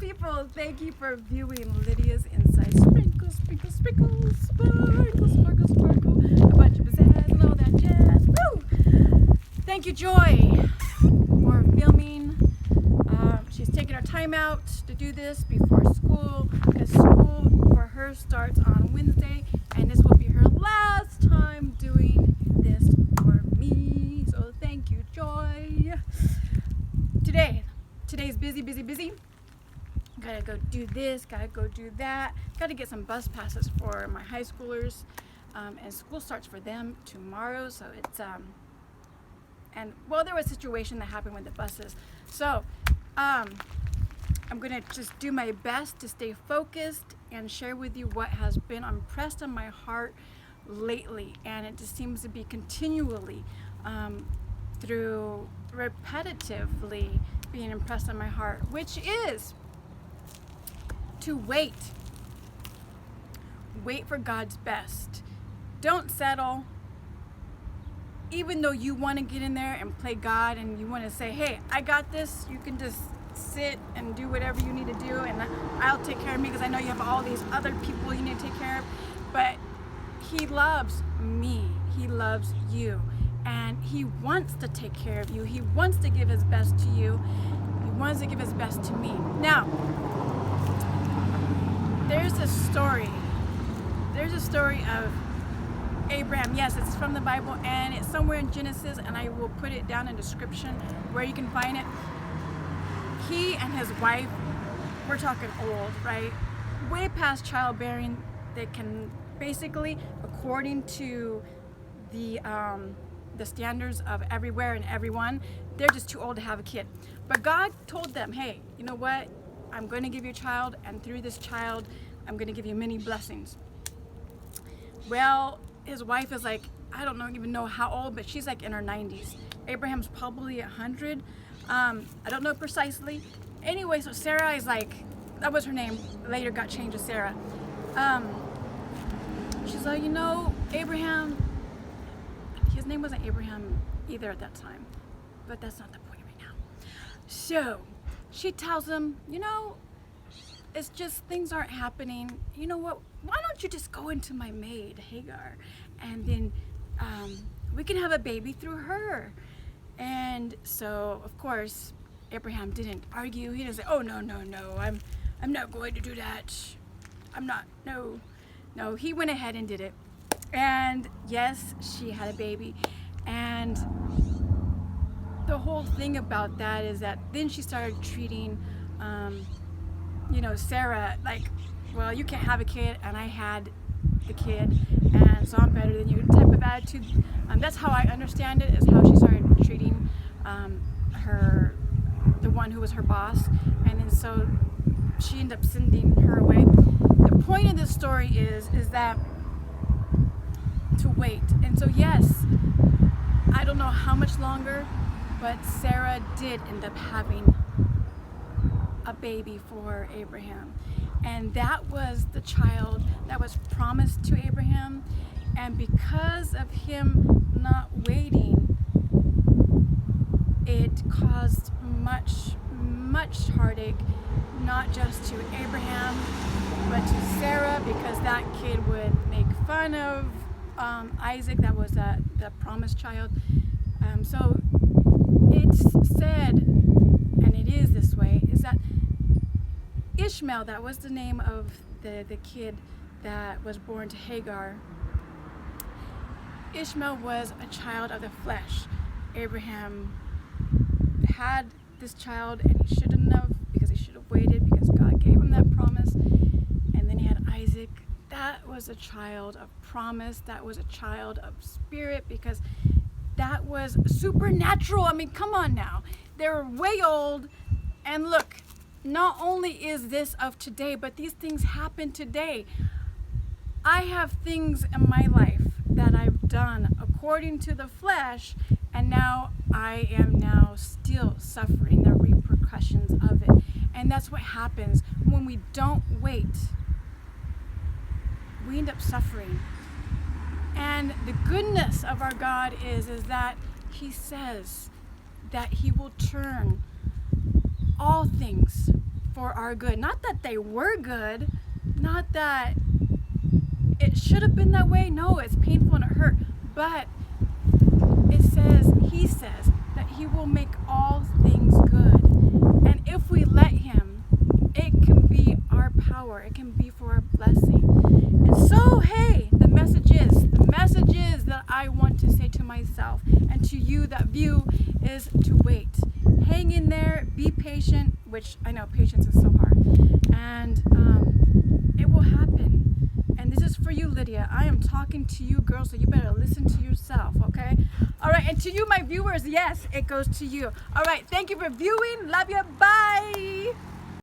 people, thank you for viewing Lydia's Insight. Sprinkle, sprinkle, sprinkle, sparkle, sparkle, sparkle. A bunch of pizzazz and all that jazz. Woo! Thank you, Joy, for filming. She's taking her time out to do this before school, because school for her starts on Wednesday, and this will be her last time doing this for me. So thank you, Joy. Today's busy. Gotta go do this, gotta go do that. Gotta get some bus passes for my high schoolers. And school starts for them tomorrow, so it's and well, there was a situation that happened with the buses. So I'm gonna just do my best to stay focused and share with you what has been impressed on my heart lately, and it just seems to be continually through repetitively being impressed on my heart, which is to wait for God's best. Don't settle. Even though you want to get in there and play God and you want to say, hey, I got this, you can just sit and do whatever you need to do and I'll take care of me, because I know you have all these other people you need to take care of. But He loves me. He loves you. And He wants to take care of you. He wants to give His best to you. He wants to give His best to me. Now, there's a story. There's a story of Abraham. Yes, it's from the Bible, and it's somewhere in Genesis, and I will put it down in the description where you can find it. He and his wife, we're talking old, right? Way past childbearing. They can basically, according to the standards of everywhere and everyone, they're just too old to have a kid. But God told them, hey, you know what? I'm going to give you a child, and through this child, I'm going to give you many blessings. Well, his wife is like, I don't even know how old, but she's like in her 90s. Abraham's probably 100. I don't know precisely. Anyway, so Sarah is like, that was her name, later got changed to Sarah. She's like, you know, Abraham, his name wasn't Abraham either at that time, but that's not the point right now. So she tells him, you know, it's just things aren't happening. You know what? Why don't you just go into my maid, Hagar, and then we can have a baby through her. And so, of course, Abraham didn't argue. He didn't say, oh, no, I'm not going to do that. I'm not, no. No, he went ahead and did it. And yes, she had a baby. And the whole thing about that is that then she started treating, Sarah like, well, you can't have a kid, and I had the kid, and so I'm better than you type of attitude. That's how I understand it, is how she started treating the one who was her boss, and then so she ended up sending her away. The point of this story is that to wait. And so yes, I don't know how much longer, but Sarah did end up having a baby for Abraham. And that was the child that was promised to Abraham. And because of him not waiting, it caused much heartache, not just to Abraham, but to Sarah, because that kid would make fun of Isaac, that was the promised child. So it's said, and it is this way, is that Ishmael, that was the name of the kid that was born to Hagar. Ishmael was a child of the flesh. Abraham had this child, and he shouldn't have, because he should have waited, because God gave him that promise. And then he had Isaac. That was a child of promise. That was a child of spirit, because that was supernatural. I mean, come on now. They were way old, and look, not only is this of today, but these things happen today. I have things in my life that I've done according to the flesh, and now I am now still suffering the repercussions of it. And that's what happens when we don't wait. We end up suffering. And the goodness of our God is that He says that He will turn all things for our good. Not that they were good, not that it should have been that way. No, it's painful and it hurt. But he says that he will make all things good. And if we let him, it can be our power. It can be for our blessing. And so, hey, the message is that I want to say to myself and to you that view is to wait. Hang in there, be patient, which I know patience is so hard. And it will happen. And this is for you, Lydia. I am talking to you, girl, so you better listen to yourself, okay? All right, and to you, my viewers, yes, it goes to you. All right, thank you for viewing. Love you. Bye.